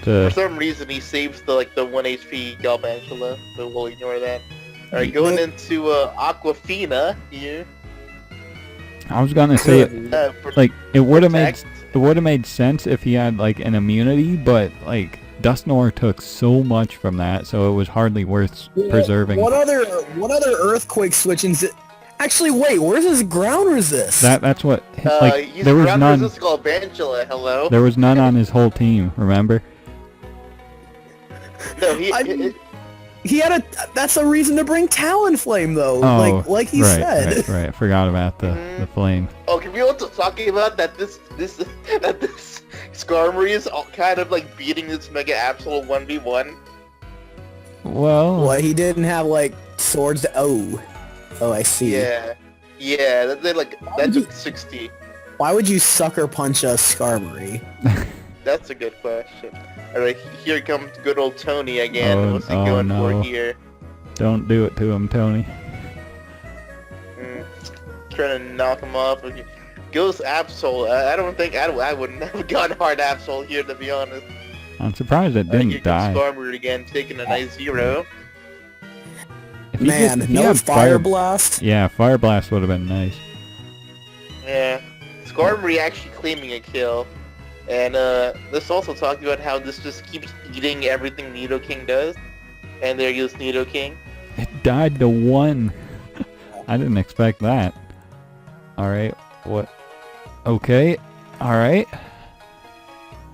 For some reason, he saves the 1 HP Galvantula, but we'll ignore that. Alright, going into Aquafina here. I was gonna say, it would have made sense if he had like an immunity, but like Dusknoir took so much from that, so it was hardly worth preserving. What other earthquake switchings? Actually, wait, where's his ground resist? That's what there was none. Galvantula, hello. There was none on his whole team. Remember? No, he had a. That's a reason to bring Talonflame, though. Oh, like he said. Right. I forgot about the flame. Oh, can we also talk about that? This Skarmory is all kind of like beating this Mega Absol 1v1. Well, what, he didn't have like swords. Oh, I see. Yeah. That took 60. Why would you sucker punch a Skarmory? That's a good question. Alright, here comes good old Tony again. What's he going for here? Don't do it to him, Tony. Trying to knock him off. Goes Absol. I wouldn't have gone hard Absol here, to be honest. I'm surprised it didn't die. Skarmory again, taking a nice 0. No Fire Blast? Yeah, Fire Blast would have been nice. Yeah. Skarmory actually claiming a kill. And this also talked about how this just keeps eating everything Nidoking does. And there goes Nidoking. It died to 1. I didn't expect that. Alright, what? Okay, alright.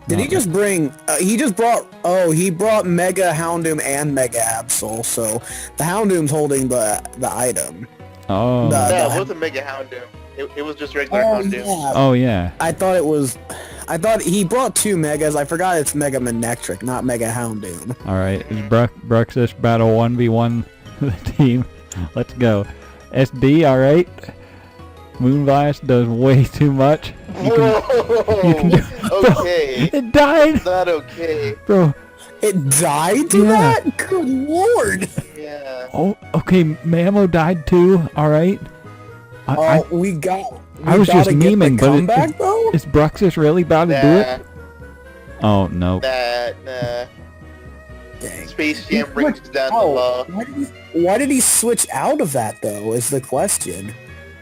Did he just bring... he brought Mega Houndoom and Mega Absol, so the Houndoom's holding the item. Oh. No, it wasn't Mega Houndoom. It was just regular Houndoom. Yeah. Oh, yeah. I thought he brought 2 Megas. I forgot it's Mega Manectric, not Mega Houndoom. Alright, is Bruxish battle 1v1 the team? Let's go. SD, alright? Moonblast does way too much. Okay. Bro, it died! It's not okay. Bro. It died to that? Good lord! Yeah. Oh, okay, Mamo died too, alright? I was just memeing, but comeback, though? Is Bruxus really about to do it? Oh, no. Nah. Dang. Space Jam brings down the law. Why did he switch out of that, though, is the question.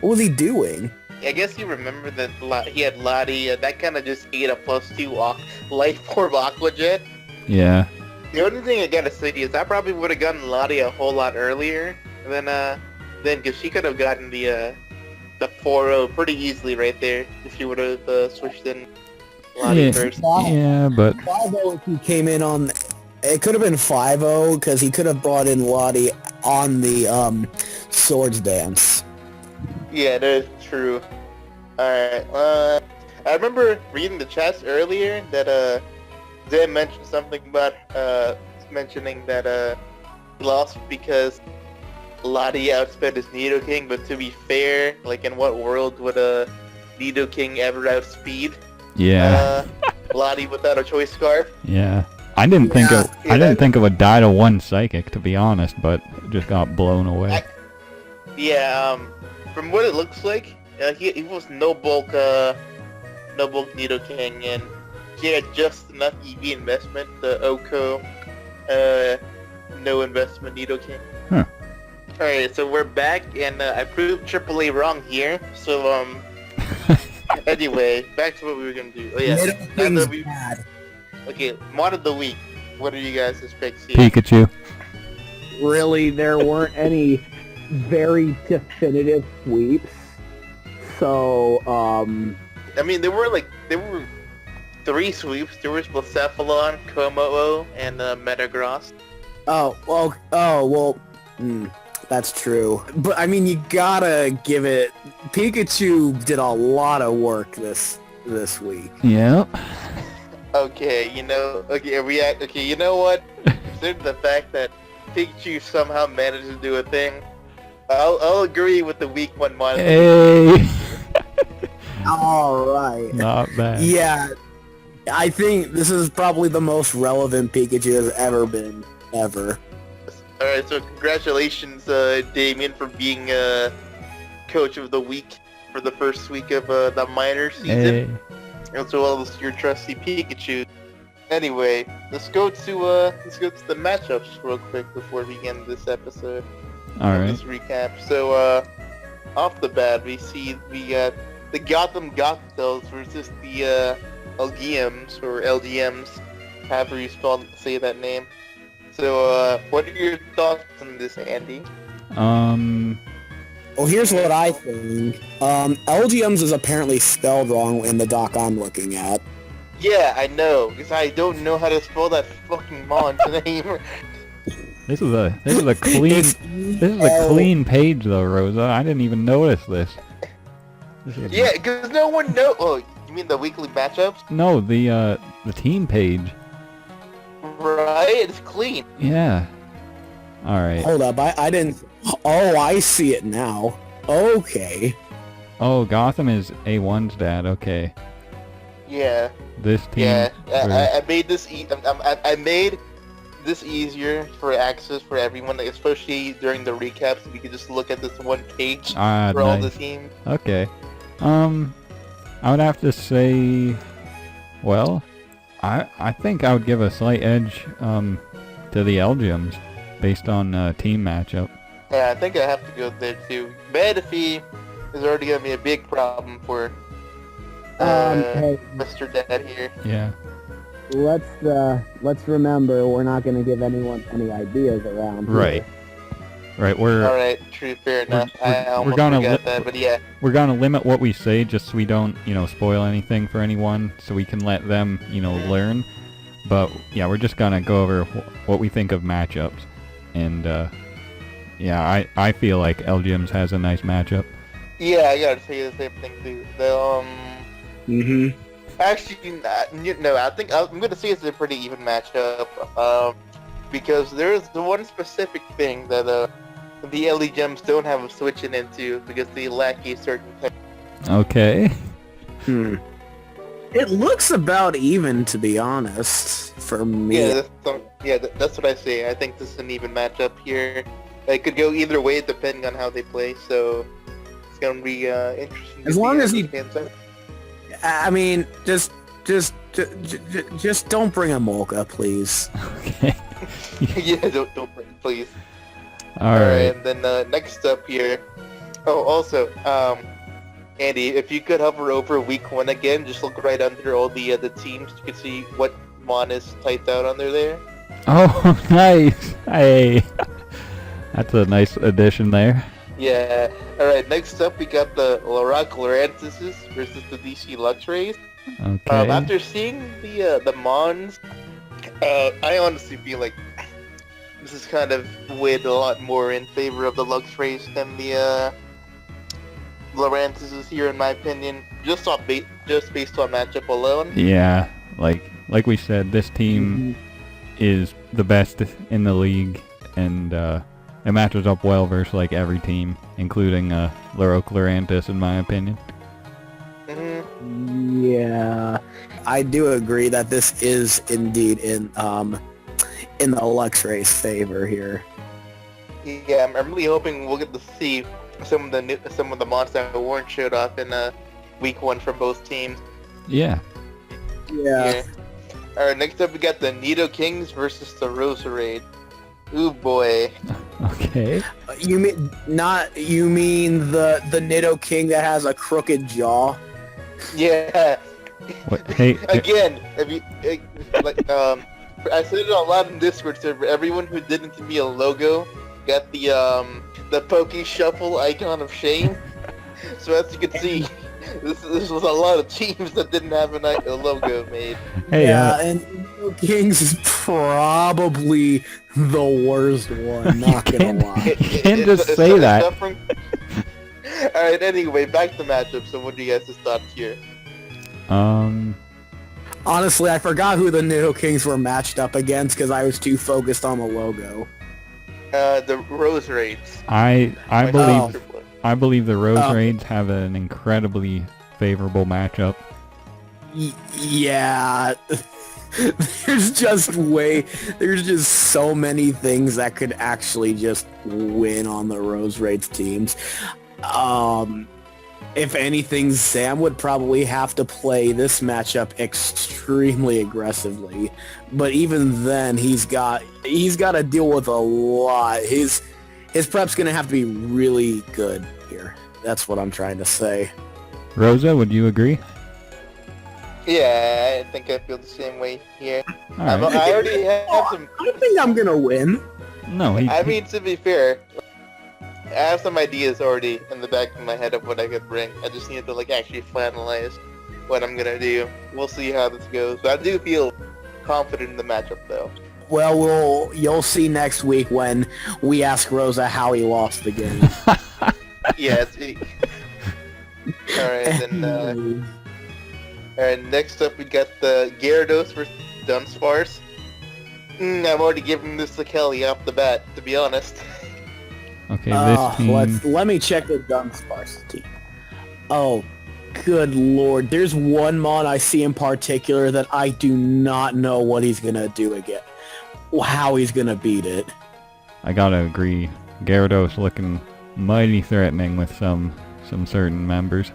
What was he doing? I guess you remember that he had Lottie, that kind of just ate a +2 life form Aqua Jet. Yeah. The only thing I gotta say is I probably would have gotten Lottie a whole lot earlier than because she could have gotten the 4-0 pretty easily right there if she would have switched in Lottie first. Yeah, but 5-0 if he came in on... It could have been 5-0 because he could have brought in Lottie on the Swords Dance. Yeah, that's true. Alright, I remember reading the chats earlier that Zay mentioned something about mentioning that he lost because Lottie outsped his Nidoking, but to be fair, like in what world would a Nidoking ever outspeed? yeah. Lottie without a choice scarf? Yeah. I didn't think it would die to one psychic, to be honest, but it just got blown away. From what it looks like, he was no bulk Nidoking, and he had just enough EV investment. The Oko, no investment Nidoking. Huh. All right, so we're back, and I proved AAA wrong here. So anyway, back to what we were gonna do. Oh yeah, okay, mod of the week. What are you guys' picks here? Pikachu. Really, there weren't any very definitive sweeps. So, I mean, there were 3 sweeps. There was Blacephalon, Komo-o, and Metagross. That's true. But I mean, you gotta give it. Pikachu did a lot of work this week. Yep. Okay, you know what? Consider the fact that Pikachu somehow managed to do a thing. I'll agree with the week 1 mod. Hey. All right. Not bad. Yeah, I think this is probably the most relevant Pikachu has ever been, ever. Alright, so congratulations, Damien, for being Coach of the Week for the first week of the minor season. Hey. As well as your trusty Pikachu. Anyway, let's go to the matchups real quick before we end this episode. Alright. This recap. So, off the bat, we got the Gotham Gothels versus the Elgeums, or LGMs, however you say that name. So, what are your thoughts on this, Andy? Well, here's what I think. LGMs is apparently spelled wrong in the doc I'm looking at. Yeah, I know, because I don't know how to spell that fucking mon's name. This is a clean page though, Rosa. I didn't even notice this. Yeah, because no one knows. Oh, you mean the weekly matchups? No, the team page. Right, it's clean. Yeah. All right. Hold up, I didn't. Oh, I see it now. Okay. Oh, Gotham is A1's dad. Okay. Yeah. This team. Yeah, I made this. I made this easier for access for everyone, especially during the recaps. We could just look at this one page for all the teams. Okay. I would have to say, well, I think I would give a slight edge to the Elgiums based on team matchup. Yeah, I think I have to go there too. Manaphy is already gonna be a big problem for hey, Mr. Dad here. Yeah. Let's remember we're not gonna give anyone any ideas around here. Right. Right. All right. True. Fair enough. I almost forgot that, but yeah. We're gonna limit what we say just so we don't, spoil anything for anyone, so we can let them, learn. But yeah, we're just gonna go over what we think of matchups, and yeah, I feel like LGMs has a nice matchup. Yeah, I gotta say the same thing too. Actually, no, I think I'm gonna say it's a pretty even matchup. Because there's the one specific thing that the LE gems don't have a switching into because they lack a certain type. Okay. It looks about even, to be honest, for me. Yeah, that's what I say. I think this is an even matchup here. It could go either way depending on how they play, so it's going to be interesting. As long as he... pans out. I mean, just don't bring a Molka, please. Okay. Yeah, don't bring, please. All right. And then next up here. Oh, also, Andy, if you could hover over week 1 again, just look right under all the teams. You can see what Mon is typed out under there. Oh, nice. Hey. That's a nice addition there. Yeah. Alright, next up we got the Larock Laurantises versus the DC Luxrays. Okay. After seeing the Mons, I honestly feel like this is kind of weighed a lot more in favor of the Luxrays than the Laurantises here, in my opinion. Just based on matchup alone. Yeah, like we said, this team is the best in the league, and it matches up well versus like every team, including Larock Laurantis, in my opinion. Yeah, I do agree that this is indeed in the Luxray's favor here. Yeah, I'm really hoping we'll get to see some of the mods that weren't showed off in week 1 from both teams. Yeah. Alright, next up we got the Nido Kings versus the Roserade. Ooh boy. Okay. You mean the Nido King that has a crooked jaw? Yeah. What? Hey. Again, if you I said it a lot in Discord server. Everyone who didn't give me a logo got the Poke Shuffle icon of shame. So as you can see, this was a lot of teams that didn't have a logo made. Hey, yeah, and Nido Kings is probably the worst one. Not gonna lie. You can't just say that. Alright, anyway, back to matchup. So what do you guys' thoughts here? Honestly, I forgot who the Nido Kings were matched up against because I was too focused on the logo. The Roserades. I believe the Roserades have an incredibly favorable matchup. Yeah. There's just so many things that could actually just win on the Roserades teams. If anything, Sam would probably have to play this matchup extremely aggressively. But even then, he's got to deal with a lot. His prep's gonna have to be really good here. That's what I'm trying to say. Rosa, would you agree? Yeah, I think I feel the same way here. All right. I already have some... I don't think I'm gonna win. No, I mean, to be fair, I have some ideas already in the back of my head of what I could bring. I just need to actually finalize what I'm gonna do. We'll see how this goes. But I do feel confident in the matchup, though. Well, you'll see next week when we ask Rosa how he lost the game. Yeah. Alright, then. Alright, next up we got the Gyarados versus Dunsparce. I'm already giving this to Kelly off the bat, to be honest. Okay, this team... Let me check the Dunsparce team. Oh, good lord. There's one Mon I see in particular that I do not know what he's going to do again. How he's going to beat it. I gotta agree. Gyarados looking mighty threatening with some certain members.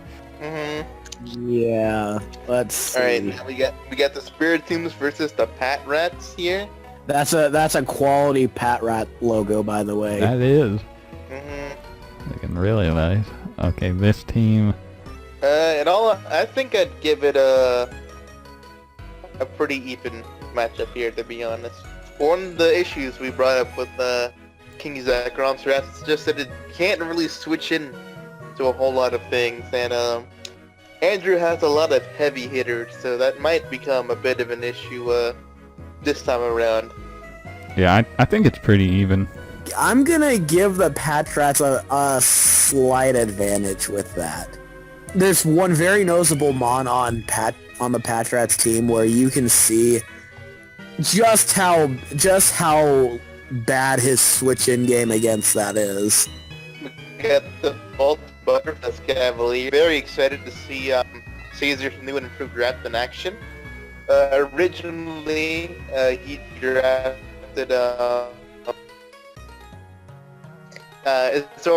Yeah, let's see. Alright, we got the Spirit Teams versus the Pat Rats here. That's a quality Pat Rat logo, by the way. That is. Looking really nice. Okay, this team... I think I'd give it a pretty even matchup here, to be honest. One of the issues we brought up with King Zekrom Rats is just that it can't really switch in to a whole lot of things, and Andrew has a lot of heavy hitters, so that might become a bit of an issue this time around. Yeah, I think it's pretty even. I'm gonna give the Patrats a slight advantage with that. There's one very noticeable Mon on the Patrats team where you can see just how bad his switch-in game against that is. Got the Bolt Butterflies Cavalier. Very excited to see Caesar's new and improved draft in action. Originally, he drafted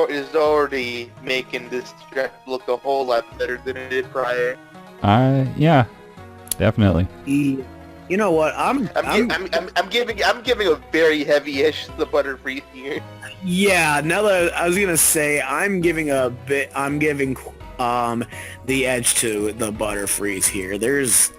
is already making this draft look a whole lot better than it did prior. Yeah, definitely. You know what? I'm giving a very heavy edge to the Butterfree here. Yeah, now that I was gonna say, I'm giving the edge to the Butterfrees here. There's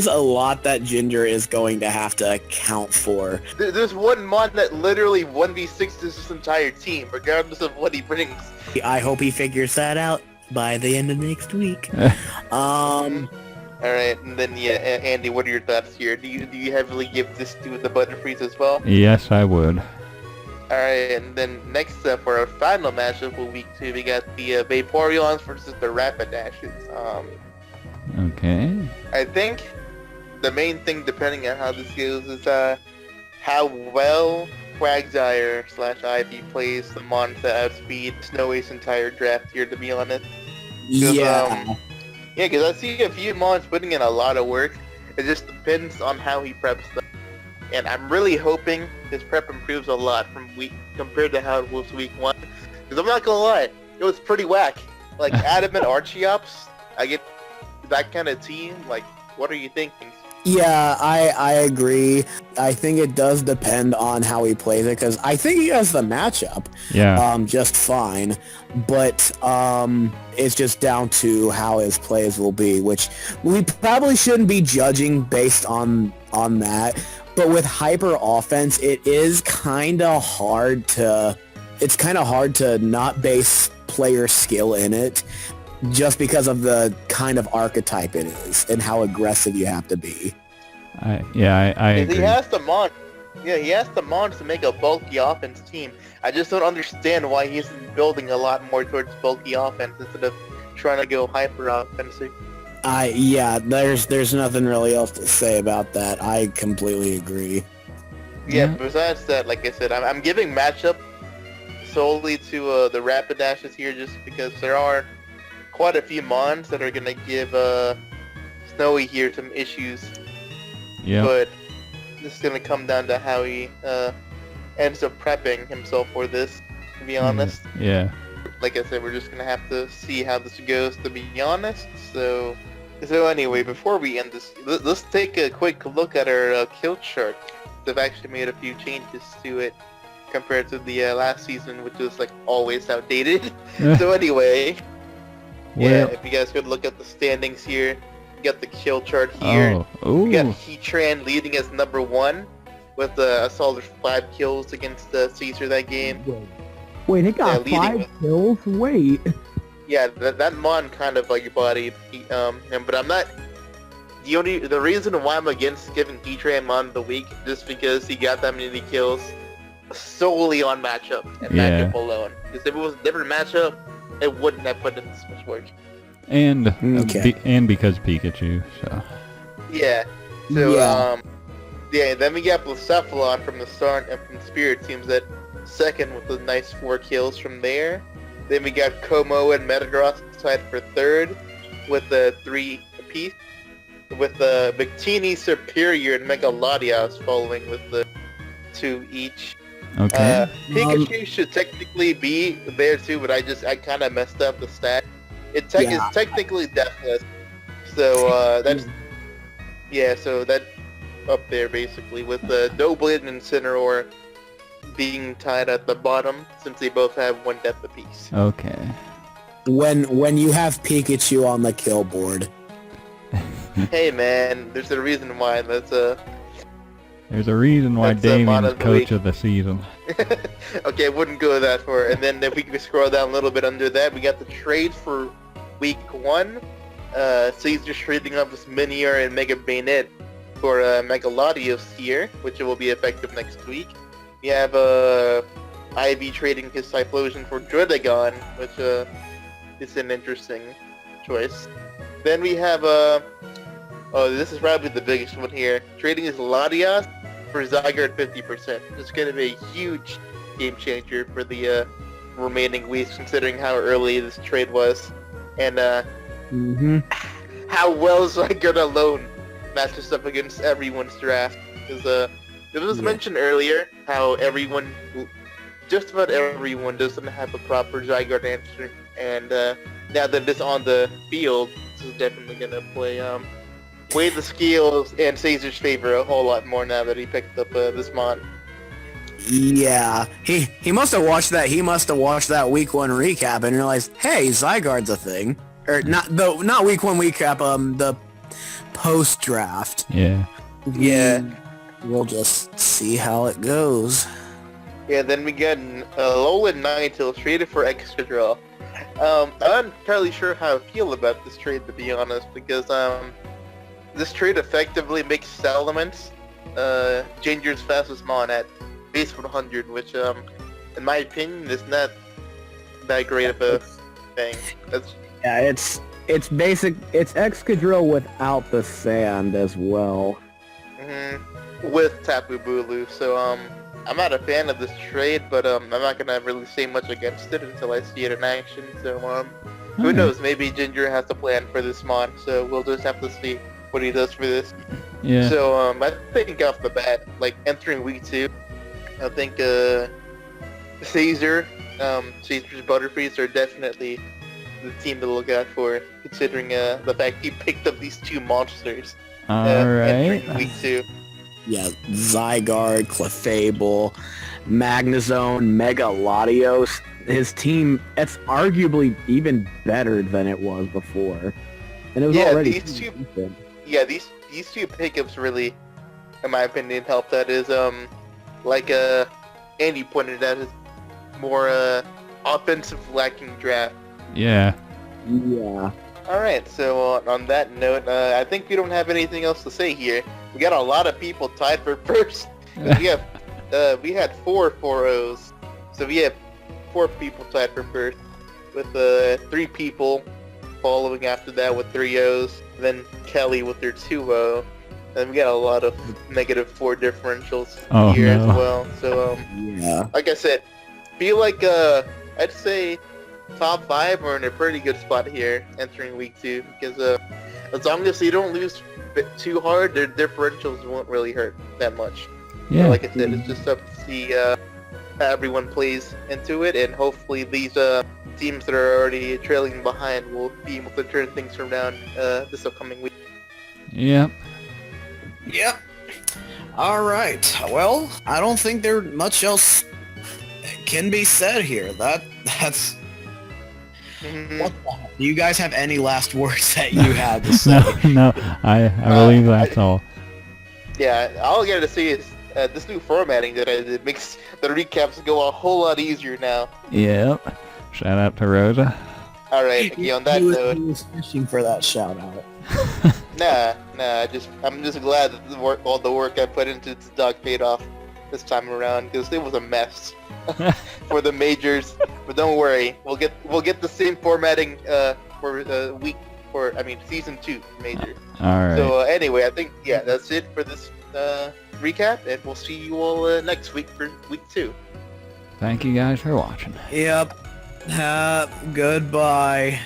a lot that Ginger is going to have to account for. There's one Mon that literally 1v6 this entire team, regardless of what he brings. I hope he figures that out by the end of next week. Alright, and then Andy, what are your thoughts here? Do you heavily give this to the Butterfrees as well? Yes, I would. Alright, and then next up for our final matchup for week 2, we got the Vaporeons versus the Rapidashes. Okay. I think the main thing, depending on how this goes, is how well Quagsire/Ivy plays the Mon to outspeed Snowy's entire draft here, to be honest. Yeah. Because I see a few Mons putting in a lot of work. It just depends on how he preps them. And I'm really hoping his prep improves a lot compared to how it was week 1. Because I'm not gonna lie, it was pretty whack. Like Adam and Archeops, I get that kind of team. Like, what are you thinking? Yeah, I agree. I think it does depend on how he plays it, because I think he has the matchup just fine, but it's just down to how his plays will be, which we probably shouldn't be judging based on that. But with hyper offense, it is kind of hard to not base player skill in it, just because of the kind of archetype it is and how aggressive you have to be. I agree. He has the Mon. Yeah, he has the Mons to make a bulky offense team. I just don't understand why he's building a lot more towards bulky offense instead of trying to go hyper offensive. There's nothing really else to say about that. I completely agree. Yeah, besides that, like I said, I'm giving matchup solely to the Rapidashes here, just because there are quite a few Mons that are going to give Snowy here some issues. Yeah. But this is going to come down to how he ends up prepping himself for this, to be honest. Yeah. Like I said, we're just going to have to see how this goes, to be honest. So anyway, before we end this, let's take a quick look at our kill chart. They've actually made a few changes to it compared to the last season, which was like always outdated. So anyway... Yeah, if you guys could look at the standings here, you got the kill chart here. We got Heatran leading as number 1 with a solid 5 kills against Caesar that game. Wait, he got 5 kills? Wait. Yeah, that Mon kind of like bodied him, but I'm not... The reason why I'm against giving Heatran Mon of the week just because he got that many kills solely on matchup and matchup alone. Because if it was a different matchup, it wouldn't have put in this much work. And because Pikachu, so... Yeah. So, then we got Blacephalon from the Sun and from Spirit teams at second with a nice 4 kills from there. Then we got Como and Metagross tied for third with 3 apiece. With Victini, Superior, and Megalodios following with the 2 each. Okay. Pikachu should technically be there too, but I kind of messed up the stat. It's technically deathless, so that's so that up there basically with Doublin and Incineroar being tied at the bottom since they both have 1 death apiece. Okay. When you have Pikachu on the kill board. Hey man, there's a reason why that's There's a reason why Damien's coach of the season. Okay, I wouldn't go that far. And then if we could scroll down a little bit under that, we got the trade for week 1. Caesar's trading up this Minior and Mega Bayonet for Megalodios here, which will be effective next week. We have Ivy trading his Typhlosion for Druddigon, which is an interesting choice. Then we have this is probably the biggest one here. Trading his Latias for Zygarde 50%. It's going to be a huge game changer for the remaining weeks, considering how early this trade was, and how well Zygarde alone matches up against everyone's draft. Because it was mentioned earlier how just about everyone doesn't have a proper Zygarde answer, and now that it's on the field, this is definitely going to weigh the scales in Caesar's favor a whole lot more now that he picked up this mon. Yeah, he must have watched that. He must have watched that week 1 recap and realized, hey, Zygarde's a thing. Or not week 1 recap. The post draft. Yeah. Yeah. We'll just see how it goes. Yeah. Then we get Alolan Ninetales traded for Excadrill. I'm not entirely sure how I feel about this trade, to be honest, because this trade effectively makes Salamence Ginger's fastest mon at base 100, which, in my opinion, is not that great of a thing. It's basic. It's Excadrill without the sand as well. With Tapu Bulu, so I'm not a fan of this trade, but I'm not gonna really say much against it until I see it in action. So who knows? Maybe Ginger has a plan for this mon, so we'll just have to see what he does for this. Yeah. So I think off the bat, like entering week 2. I think Caesar's Butterfrees are definitely the team to look out for, considering the fact he picked up these 2 monsters entering week 2. Yeah, Zygarde, Clefable, Magnezone, Mega Latios. His team, it's arguably even better than it was before. And it was already these two pickups really, in my opinion, helped. That is like Andy pointed out, his more offensive lacking draft. Yeah. Alright, so on that note, I think we don't have anything else to say here. We got a lot of people tied for first. we had 4 4-0s, so we have 4 people tied for first, with 3 people following after that with 3 O's, then Kelly with their 2-0. And we got a lot of -4 differentials here as well. So, like I said, feel like I'd say top 5 are in a pretty good spot here entering week 2, because as long as they don't lose too hard, their differentials won't really hurt that much. Yeah. So like I said, it's just up to see how everyone plays into it, and hopefully these teams that are already trailing behind will be able to turn things around this upcoming week. Yep. Alright, well, I don't think there much else can be said here. That's... What the hell? Do you guys have any last words that you had to say? No, I believe that's all. Yeah, all I gotta say is this new formatting that I did makes the recaps go a whole lot easier now. Yep. Shout out to Rosa. Alright, okay, on that note... He was fishing for that shout out. Nah, I'm just glad that all the work I put into this dog paid off this time around, because it was a mess for the majors. But don't worry, we'll get the same formatting for season 2 major. All right. So anyway, I think that's it for this recap, and we'll see you all next week for week 2. Thank you guys for watching. Yep. Goodbye.